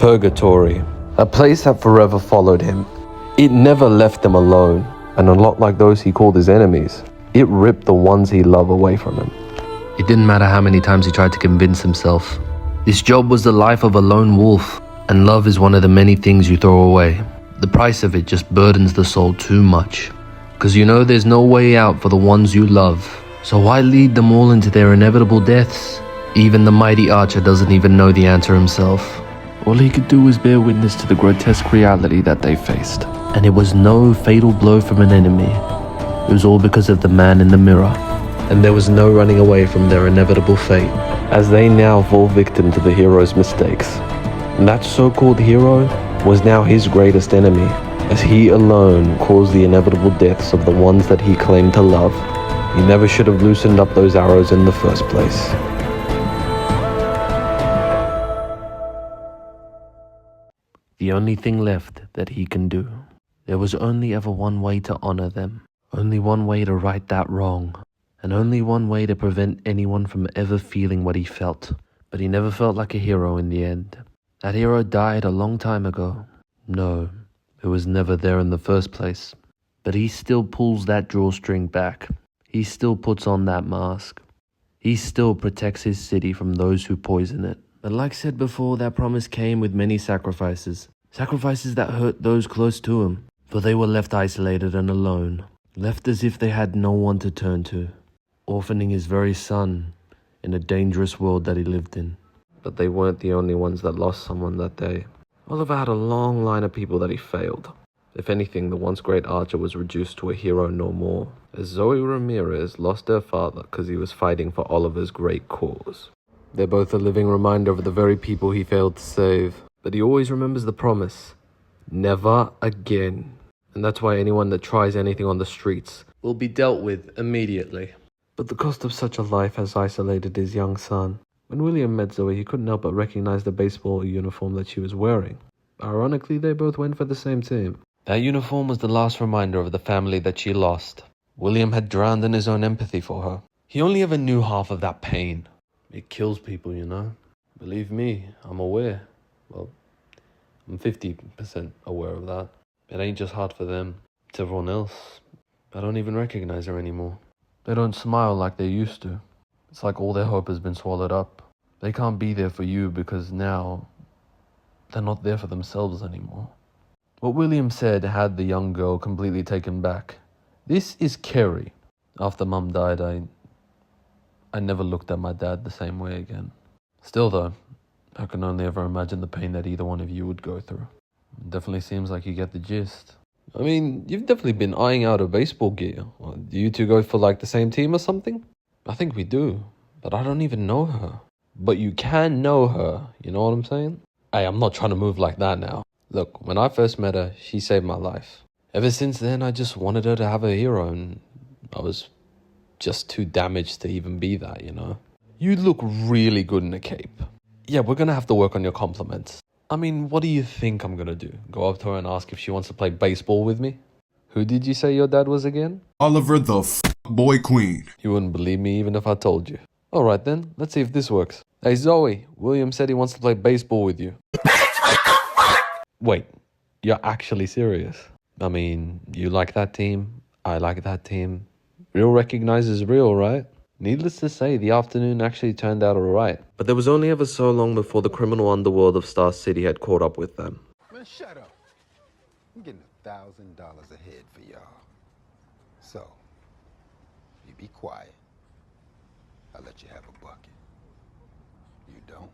Purgatory, a place that forever followed him. It never left him alone, and a lot like those he called his enemies, it ripped the ones he loved away from him. It didn't matter how many times he tried to convince himself. This job was the life of a lone wolf, and love is one of the many things you throw away. The price of it just burdens the soul too much, because you know there's no way out for the ones you love. So why lead them all into their inevitable deaths? Even the mighty archer doesn't even know the answer himself. All he could do was bear witness to the grotesque reality that they faced. And it was no fatal blow from an enemy. It was all because of the man in the mirror. And there was no running away from their inevitable fate, as they now fall victim to the hero's mistakes. And that so-called hero was now his greatest enemy, as he alone caused the inevitable deaths of the ones that he claimed to love. He never should have loosened up those arrows in the first place. The only thing left that he can do. There was only ever one way to honor them. Only one way to right that wrong. And only one way to prevent anyone from ever feeling what he felt. But he never felt like a hero in the end. That hero died a long time ago. No, it was never there in the first place. But he still pulls that drawstring back. He still puts on that mask. He still protects his city from those who poison it. But like said before, that promise came with many sacrifices. Sacrifices that hurt those close to him. For they were left isolated and alone. Left as if they had no one to turn to. Orphaning his very son in a dangerous world that he lived in. But they weren't the only ones that lost someone that day. Oliver had a long line of people that he failed. If anything, the once great archer was reduced to a hero no more, as Zoe Ramirez lost her father because he was fighting for Oliver's great cause. They're both a living reminder of the very people he failed to save, but he always remembers the promise, never again. And that's why anyone that tries anything on the streets will be dealt with immediately. But the cost of such a life has isolated his young son. When William met Zoe, he couldn't help but recognize the baseball uniform that she was wearing. Ironically, they both went for the same team. That uniform was the last reminder of the family that she lost. William had drowned in his own empathy for her. He only ever knew half of that pain. It kills people, you know. Believe me, I'm aware. Well, I'm 50% aware of that. It ain't just hard for them. It's everyone else. I don't even recognize her anymore. They don't smile like they used to. It's like all their hope has been swallowed up. They can't be there for you because now they're not there for themselves anymore. What William said had the young girl completely taken back. This is Kerry. After Mum died, I never looked at my dad the same way again. Still though, I can only ever imagine the pain that either one of you would go through. It definitely seems like you get the gist. I mean, you've definitely been eyeing out a baseball gear. Do you two go for like the same team or something? I think we do, but I don't even know her. But you can know her, you know what I'm saying? Hey, I'm not trying to move like that now. Look, when I first met her, she saved my life. Ever since then, I just wanted her to have a hero, and I was just too damaged to even be that, you know? You look really good in a cape. Yeah, we're gonna have to work on your compliments. I mean, what do you think I'm gonna do? Go up to her and ask if she wants to play baseball with me? Who did you say your dad was again? Oliver the boy queen. You wouldn't believe me even if I told you. Alright then, let's see if this works. Hey Zoe, William said he wants to play baseball with you. Wait, you're actually serious? I mean, you like that team, I like that team. Real recognizes real, right? Needless to say, the afternoon actually turned out alright. But there was only ever so long before the criminal underworld of Star City had caught up with them. Man, shut up. I'm getting $1,000 a head for y'all. So, you be quiet. I'll let you have a bucket. You don't?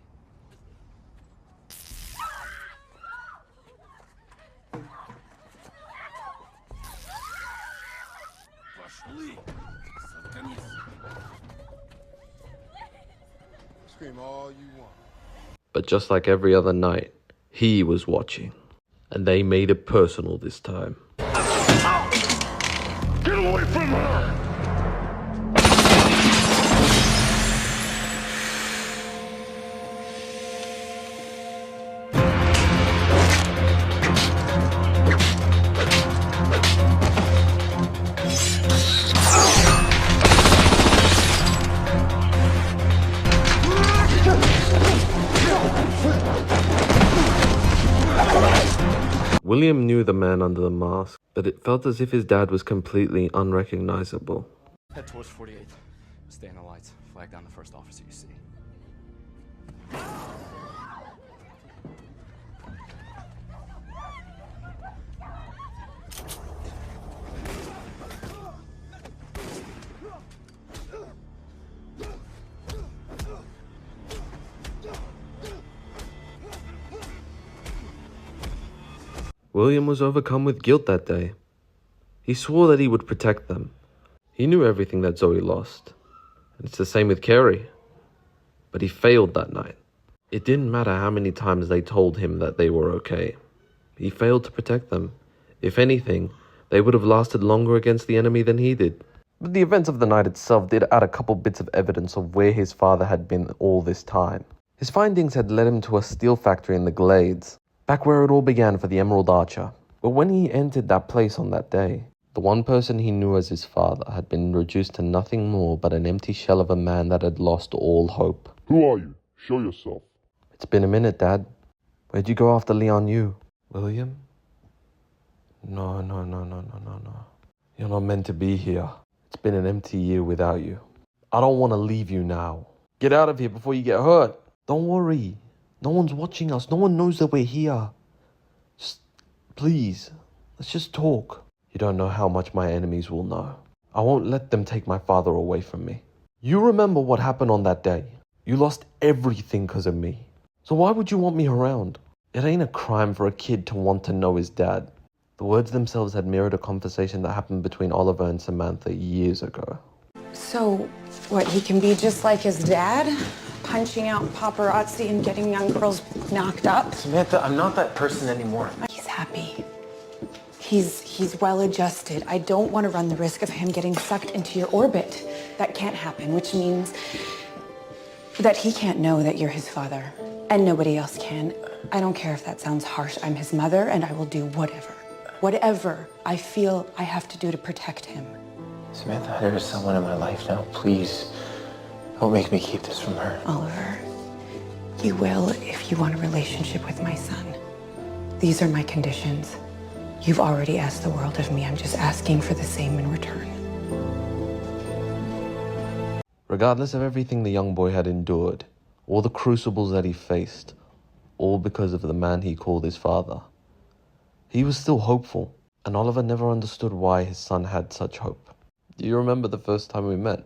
Scream all you want. But just like every other night, he was watching. And they made it personal this time. Get away from her! William knew the man under the mask, but it felt as if his dad was completely unrecognizable. Head towards 48th. Stay in the lights. Flag down the first officer you see. William was overcome with guilt that day. He swore that he would protect them. He knew everything that Zoe lost. And it's the same with Carrie. But he failed that night. It didn't matter how many times they told him that they were okay. He failed to protect them. If anything, they would have lasted longer against the enemy than he did. But the events of the night itself did add a couple bits of evidence of where his father had been all this time. His findings had led him to a steel factory in the Glades, back where it all began for the Emerald Archer. But when he entered that place on that day, the one person he knew as his father had been reduced to nothing more but an empty shell of a man that had lost all hope. Who are you? Show yourself. It's been a minute, Dad. Where'd you go after Leon Yu? William? No. You're not meant to be here. It's been an empty year without you. I don't want to leave you now. Get out of here before you get hurt. Don't worry. No one's watching us. No one knows that we're here. Just, please, let's just talk. You don't know how much my enemies will know. I won't let them take my father away from me. You remember what happened on that day. You lost everything because of me. So why would you want me around? It ain't a crime for a kid to want to know his dad. The words themselves had mirrored a conversation that happened between Oliver and Samantha years ago. So, what, he can be just like his dad? Punching out paparazzi and getting young girls knocked up? Samantha, I'm not that person anymore. He's happy. He's well adjusted. I don't want to run the risk of him getting sucked into your orbit. That can't happen, which means that he can't know that you're his father. And nobody else can. I don't care if that sounds harsh. I'm his mother, and I will do whatever I feel I have to do to protect him. Samantha, there is someone in my life now. Please, don't make me keep this from her. Oliver, you will if you want a relationship with my son. These are my conditions. You've already asked the world of me. I'm just asking for the same in return. Regardless of everything the young boy had endured, all the crucibles that he faced, all because of the man he called his father, he was still hopeful, and Oliver never understood why his son had such hope. Do you remember the first time we met,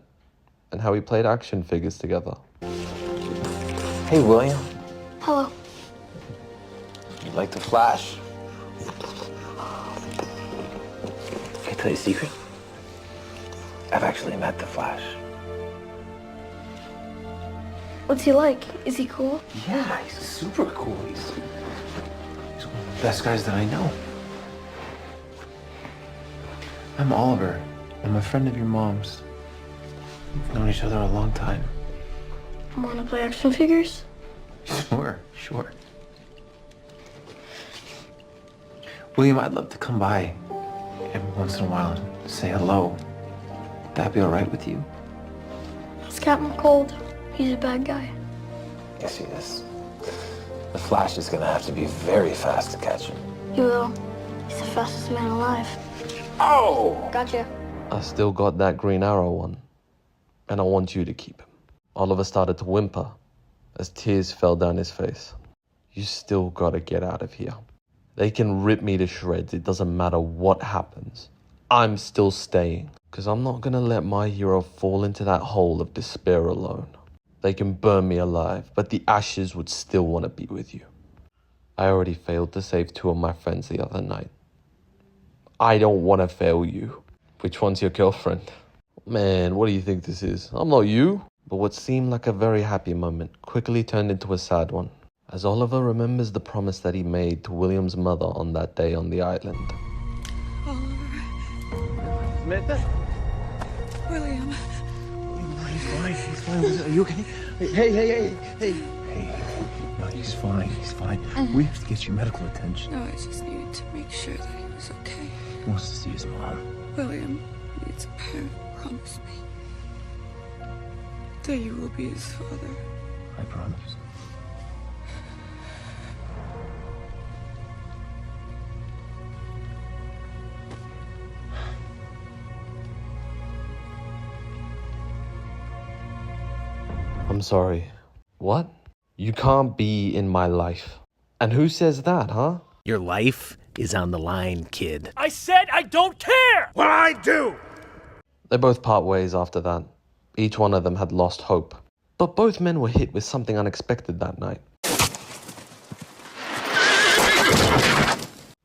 and how we played action figures together? Hey, William. Hello. You like the Flash? Can I tell you a secret? I've actually met the Flash. What's he like? Is he cool? Yeah, he's super cool. He's one of the best guys that I know. I'm Oliver. I'm a friend of your mom's. We've known each other a long time. Want to play action figures? Sure. William, I'd love to come by every once in a while and say hello. Would that be all right with you? It's Captain Cold. He's a bad guy. Yes, he is. The Flash is gonna have to be very fast to catch him. You will. He's the fastest man alive. Oh! Gotcha. I still got that Green Arrow one, and I want you to keep him. Oliver started to whimper as tears fell down his face. You still gotta get out of here. They can rip me to shreds. It doesn't matter what happens. I'm still staying, because I'm not gonna let my hero fall into that hole of despair alone. They can burn me alive, but the ashes would still want to be with you. I already failed to save 2 of my friends the other night. I don't want to fail you. Which one's your girlfriend? Man, what do you think this is? I'm not you. But what seemed like a very happy moment quickly turned into a sad one, as Oliver remembers the promise that he made to William's mother on that day on the island. Samantha? William. He's fine. Are you okay? Hey. No, he's fine. We have to get you medical attention. No, I just needed to make sure that he was okay. He wants to see his mom. William needs a parent. Promise me that you will be his father. I promise. I'm sorry. What? You can't be in my life. And who says that, huh? Your life is on the line, kid. I said I don't care! Well, I do! They both part ways after that. Each one of them had lost hope. But both men were hit with something unexpected that night.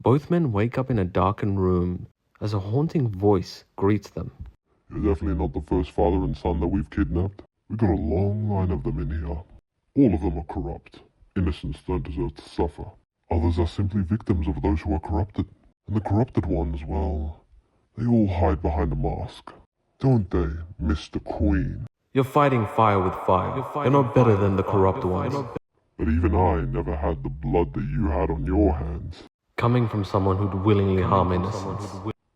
Both men wake up in a darkened room as a haunting voice greets them. You're definitely not the first father and son that we've kidnapped. We've got a long line of them in here. All of them are corrupt. Innocents don't deserve to suffer. Others are simply victims of those who are corrupted. And the corrupted ones, well, they all hide behind a mask. Don't they, Mr. Queen? You're fighting fire with fire. You're not better than the corrupt ones. But even I never had the blood that you had on your hands. Coming from someone who'd willingly harm innocents.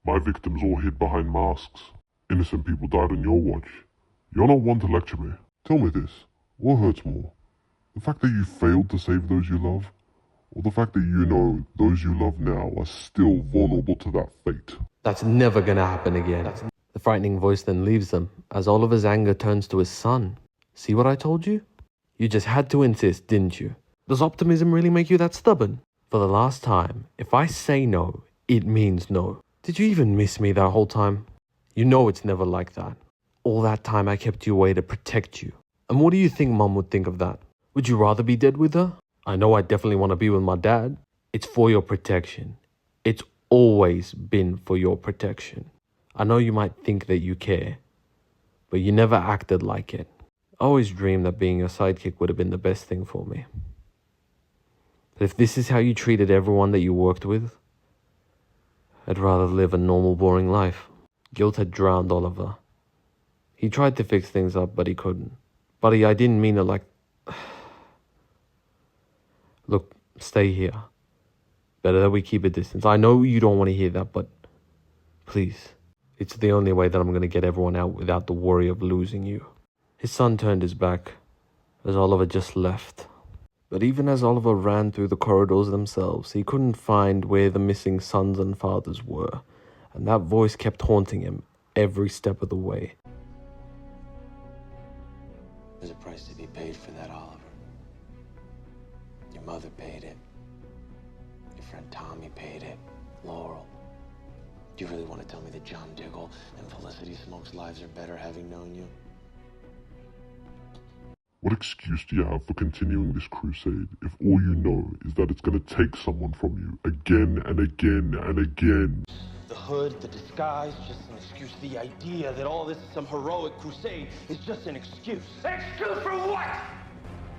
My victims all hid behind masks. Innocent people died on your watch. You're not one to lecture me. Tell me this, what hurts more? The fact that you failed to save those you love? Or the fact that you know those you love now are still vulnerable to that fate? That's never gonna happen again. The frightening voice then leaves them, as Oliver's anger turns to his son. See what I told you? You just had to insist, didn't you? Does optimism really make you that stubborn? For the last time, if I say no, it means no. Did you even miss me that whole time? You know it's never like that. All that time I kept you away to protect you. And what do you think Mum would think of that? Would you rather be dead with her? I know I definitely want to be with my dad. It's for your protection. It's always been for your protection. I know you might think that you care, but you never acted like it. I always dreamed that being your sidekick would have been the best thing for me. But if this is how you treated everyone that you worked with, I'd rather live a normal, boring life. Guilt had drowned Oliver. He tried to fix things up, but he couldn't. Buddy, I didn't mean it like... Look, stay here. Better that we keep a distance. I know you don't want to hear that, but please. It's the only way that I'm going to get everyone out without the worry of losing you. His son turned his back as Oliver just left. But even as Oliver ran through the corridors themselves, he couldn't find where the missing sons and fathers were, and that voice kept haunting him every step of the way. There's a price to be paid for that, Oliver. Your mother paid it. Your friend Tommy paid it. Laurel. Do you really want to tell me that John Diggle and Felicity Smoke's lives are better having known you? What excuse do you have for continuing this crusade if all you know is that it's going to take someone from you again and again and again? The hood, the disguise, just an excuse. The idea that all this is some heroic crusade is just an excuse. Excuse for what?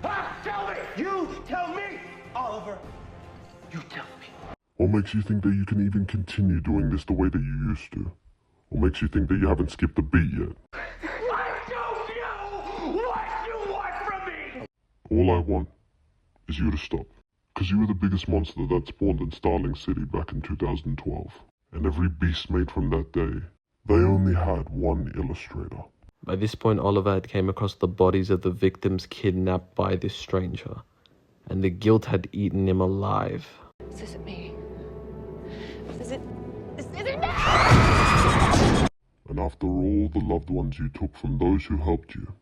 Huh? Tell me! You tell me! Oliver, you tell me. What makes you think that you can even continue doing this the way that you used to? What makes you think that you haven't skipped a beat yet? I don't know what you want from me! All I want is you to stop. Because you were the biggest monster that spawned in Starling City back in 2012. And every beast made from that day, they only had one illustrator. By this point, Oliver had came across the bodies of the victims kidnapped by this stranger, and the guilt had eaten him alive. This isn't me. This isn't me! And after all the loved ones you took from those who helped you,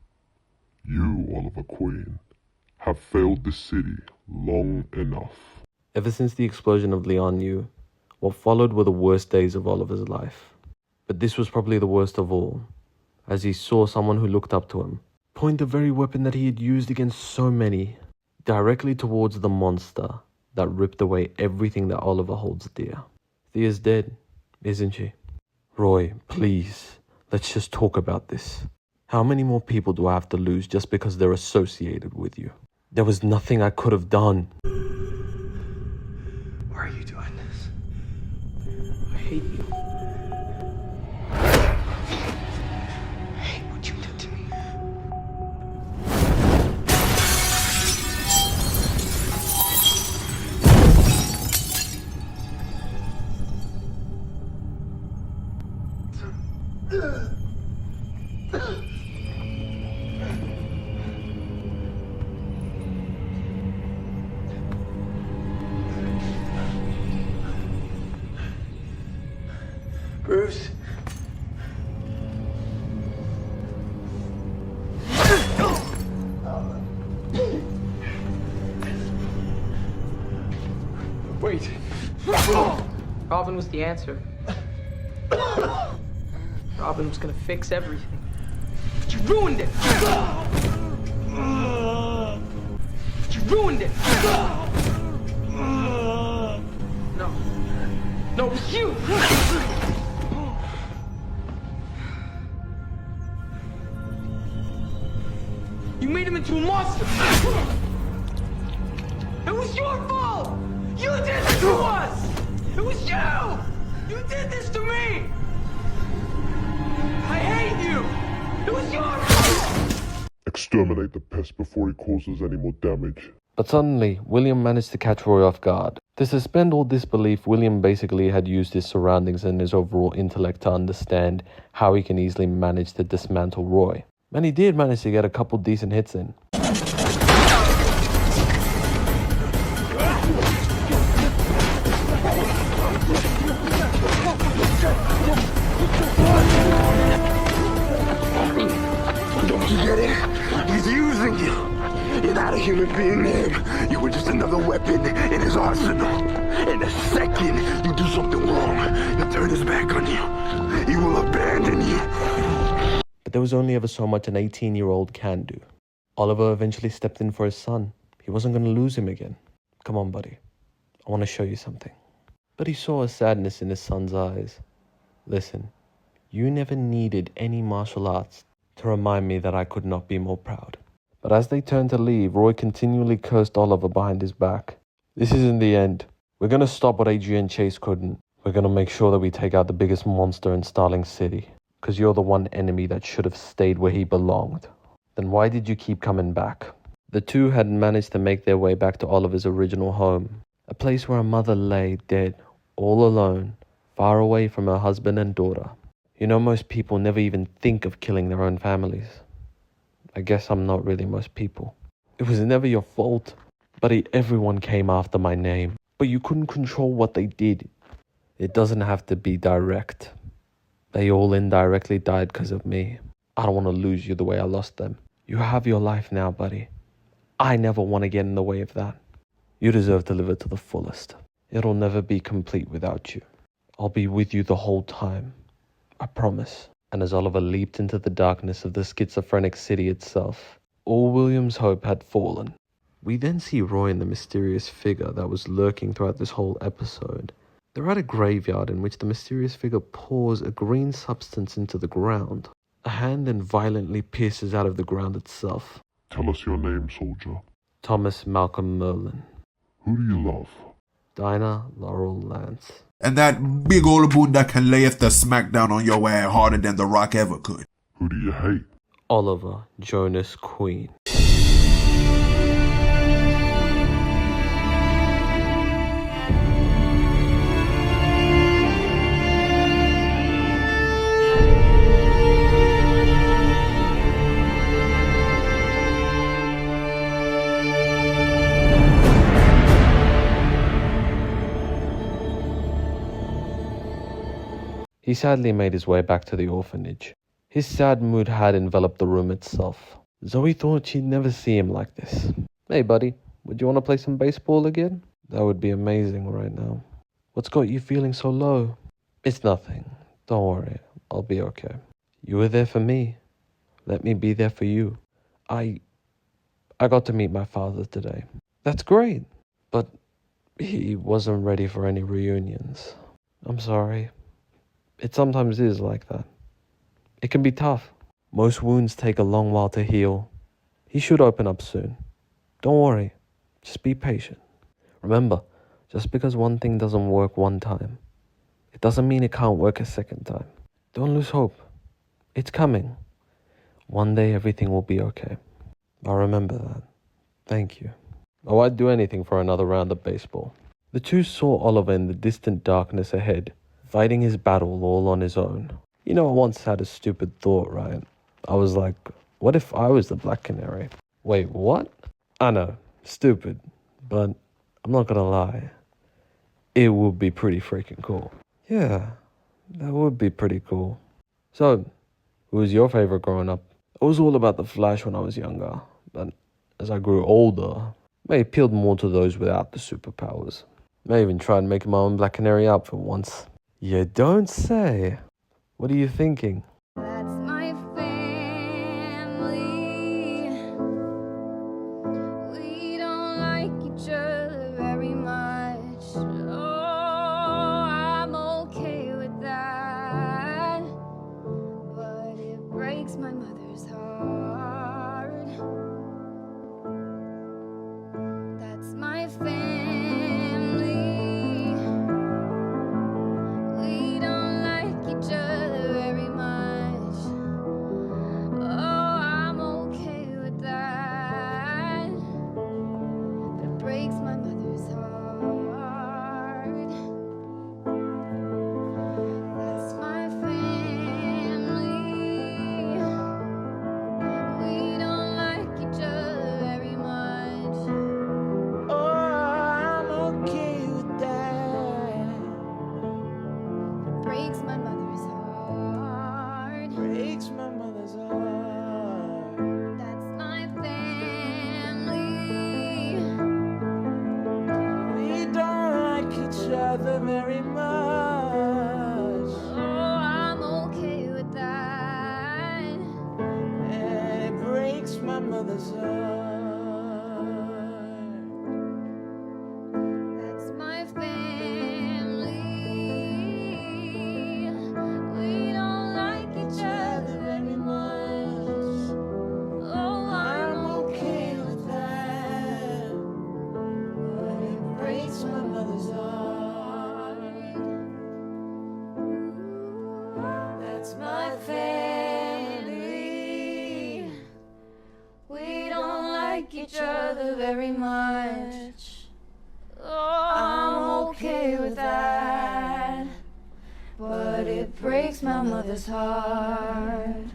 you, Oliver Queen, have failed this city long enough. Ever since the explosion of Leon knew, what followed were the worst days of Oliver's life. But this was probably the worst of all, as he saw someone who looked up to him point the very weapon that he had used against so many directly towards the monster that ripped away everything that Oliver holds dear. Thea's dead, isn't she? Roy, please, let's just talk about this. How many more people do I have to lose just because they're associated with you? There was nothing I could have done. Why are you doing this? I hate you. I hate what you did to me. Bruce. Wait. Robin was the answer. Robin was gonna fix everything. But you ruined it! But you ruined it! No. No, it was you! You made him into a monster! It was your fault! You did this to us! It was you! You did this to me! I hate you! It was your fault! Exterminate the pest before he causes any more damage. But suddenly, William managed to catch Roy off guard. To suspend all disbelief, William basically had used his surroundings and his overall intellect to understand how he can easily manage to dismantle Roy. And he did manage to get a couple decent hits in. Don't you get it? He's using you. You're not a human being to him. You were just another weapon in his arsenal. And the second you do something wrong, he'll turn his back on you. He will abandon you. But there was only ever so much an 18-year-old can do. Oliver eventually stepped in for his son. He wasn't going to lose him again. Come on, buddy. I want to show you something. But he saw a sadness in his son's eyes. Listen, you never needed any martial arts to remind me that I could not be more proud. But as they turned to leave, Roy continually cursed Oliver behind his back. This isn't the end. We're going to stop what Adrian Chase couldn't. We're going to make sure that we take out the biggest monster in Starling City. Because you're the one enemy that should have stayed where he belonged. Then why did you keep coming back? The two had managed to make their way back to Oliver's original home. A place where a mother lay dead, all alone, far away from her husband and daughter. You know, most people never even think of killing their own families. I guess I'm not really most people. It was never your fault. Buddy, everyone came after my name. But you couldn't control what they did. It doesn't have to be direct. They all indirectly died because of me. I don't want to lose you the way I lost them. You have your life now, buddy. I never want to get in the way of that. You deserve to live it to the fullest. It'll never be complete without you. I'll be with you the whole time. I promise. And as Oliver leaped into the darkness of the schizophrenic city itself, all William's hope had fallen. We then see Roy and the mysterious figure that was lurking throughout this whole episode. They're at a graveyard in which the mysterious figure pours a green substance into the ground. A hand then violently pierces out of the ground itself. Tell us your name, soldier. Thomas Malcolm Merlin. Who do you love? Dinah Laurel Lance. And that big old Buddha can lay the smackdown on your ass harder than The Rock ever could. Who do you hate? Oliver Jonas Queen. He sadly made his way back to the orphanage. His sad mood had enveloped the room itself. Zoe thought she'd never see him like this. Hey buddy, would you want to play some baseball again? That would be amazing right now. What's got you feeling so low? It's nothing. Don't worry, I'll be okay. You were there for me. Let me be there for you. I got to meet my father today. That's great. But he wasn't ready for any reunions. I'm sorry. It sometimes is like that. It can be tough. Most wounds take a long while to heal. He should open up soon. Don't worry. Just be patient. Remember, just because one thing doesn't work one time, it doesn't mean it can't work a second time. Don't lose hope. It's coming. One day everything will be okay. I'll remember that. Thank you. Oh, I'd do anything for another round of baseball. The two saw Oliver in the distant darkness ahead, fighting his battle all on his own. You know, I once had a stupid thought, right? I was like, what if I was the Black Canary? Wait, what? I know, stupid, but I'm not gonna lie. It would be pretty freaking cool. Yeah, that would be pretty cool. So, who was your favorite growing up? I was all about the Flash when I was younger, but as I grew older, I appealed more to those without the superpowers. May even tried making my own Black Canary outfit once. You don't say. What are you thinking? That's my family. We don't like each other very much. Oh, I'm okay with that. But it breaks my mother's heart. That's my family. We don't like each other very much. Oh, I'm okay with that. But it breaks my mother's heart. That's my family. We don't like each other very much. Oh, I'm okay with that. It breaks my mother's heart. Breaks my mother's heart. That's my family. We don't like each other very much. Oh, I'm okay with that. And it breaks my mother's heart. That's my family. We don't like each other very much. Oh, I'm okay with that. But it breaks my mother's heart. That's my family. We don't like each other very much. Oh, I'm okay with that. But it breaks my mother's heart.